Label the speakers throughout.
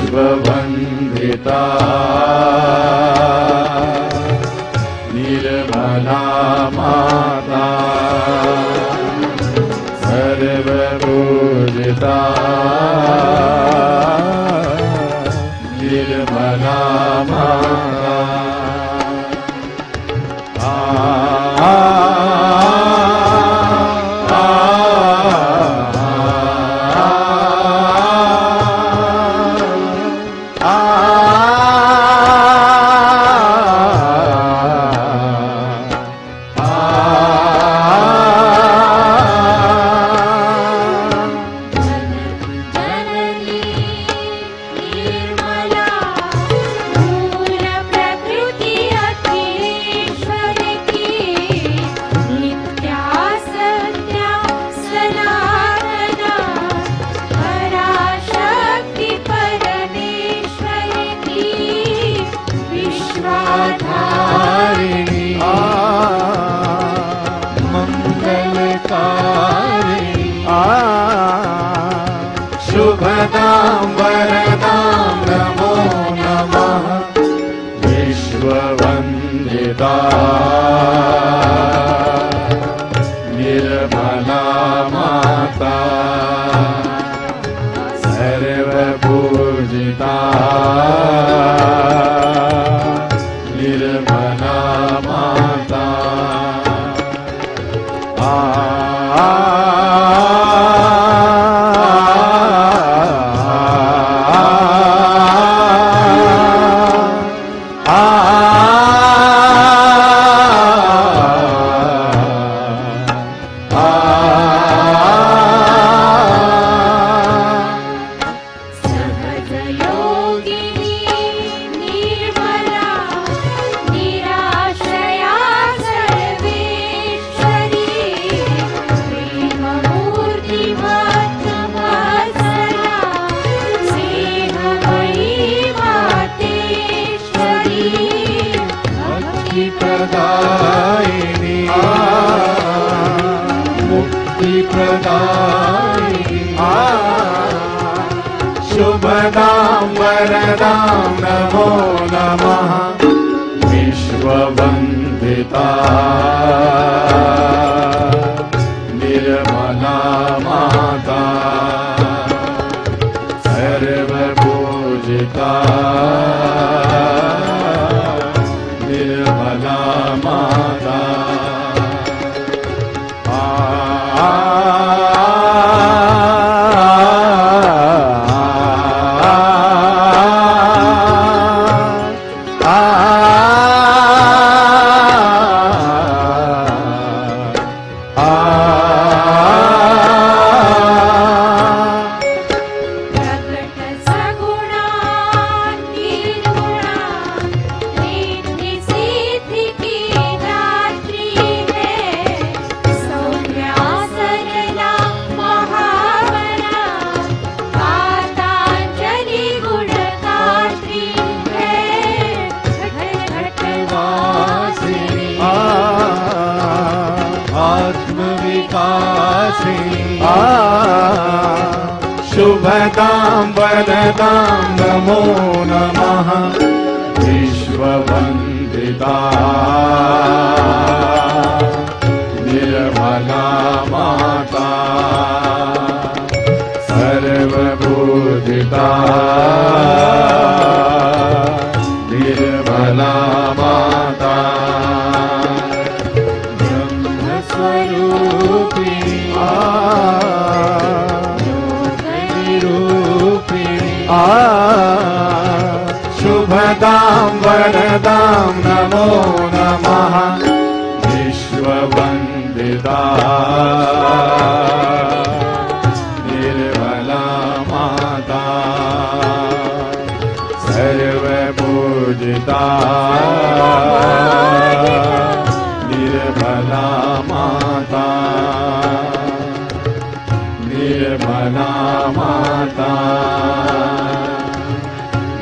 Speaker 1: विश्ववन्दिता निर्मला माता सर्वपूजिता निर्मला माता शुभदां वरदां नमो नमः विश्ववन्दिता निर्मला माता सर्वपूजिता निर्मला माता शुभदां वरदां नमो नमः विश्ववन्दिता निर्मला माता सर्वपूजिता निर्मला माता शुभदां वरदां नमो नमः विश्ववन्दिता निर्मला माता सर्वपूजिता निर्मला माता ब्रह्मस्वरूपिणी शुभदां वरदां नमो नमः विश्ववन्दिता निर्मला माता सर्वपूजिता निर्मला माता निर्मला माता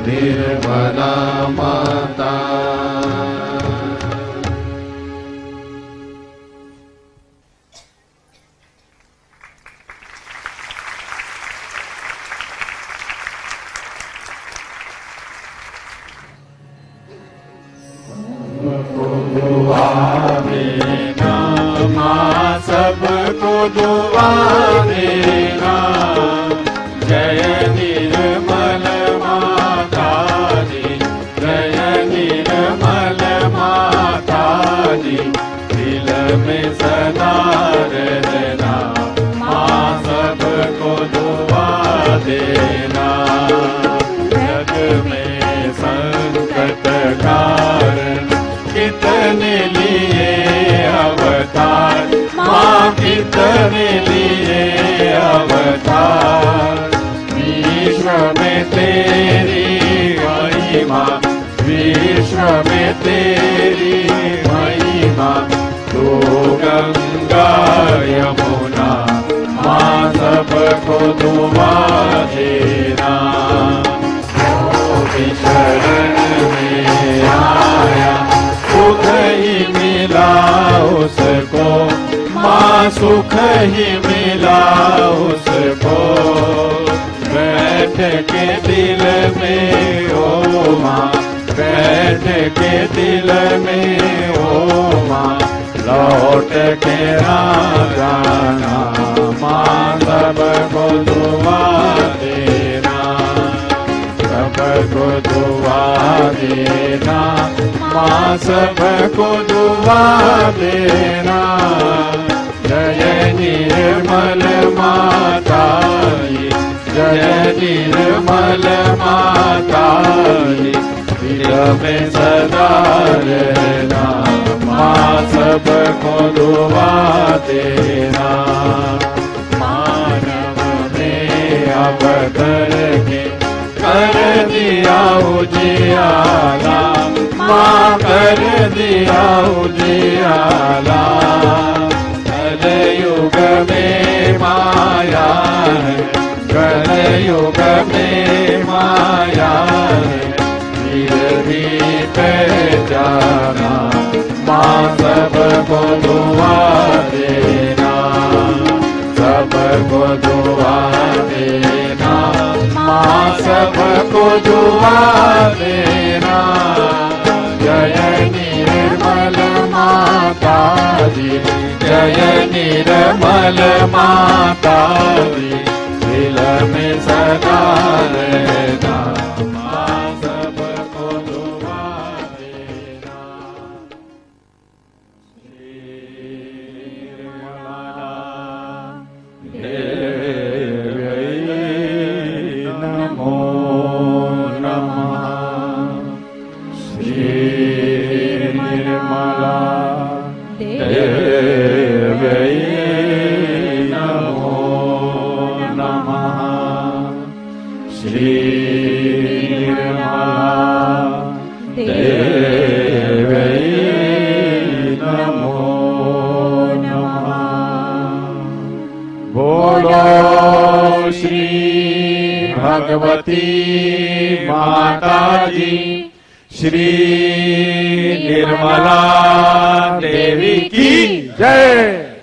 Speaker 1: निर्मला माता। निर्मल माता जी, जय निर्मल माता जी, दिल में सदा रहना, माँ सबको दुआ देना। जग में संकट कारण कितने लिए अवतार, माँ कितने लिए अवतार, विश्व में तेरी महिमा, विश्व में तेरी महिमा, तू गंगा यमुना, माँ सबको दुआ देना। जो शरण में आया सुख ही मिला उसको, माँ सुख ही मिला उसको, बैठ के दिल में ओ माँ, बैठ के दिल में ओ माँ, लौट के ना जाना, माँ सबको दुआ देना, सबको दुआ देना, माँ सबको दुआ देना। जय निर्मल माता जी, जय निर्मल माता जी, दिल में सदा रहना, माँ सबको दुआ देना। मानव में अवतर के कर दिया उजियाला, माँ कर दिया उजियाला, कलयुग में माया है, कलयुग में माया है, फिर भी पहचाना, माँ सबको दुआ देना, सबको दुआ देना, माँ सबको दुआ देना। जय निर्मल माता जी, जय निर्मल माता जी, दिल में सदा रहना, माँ सबको दुआ देना। नमो नमः। श्री निर्मला देव्यै नमो नमः। श्री निर्मला देव्यै नमो नमः। बोलो श्री भगवती माता जी, श्री निर्मला देवी की जय।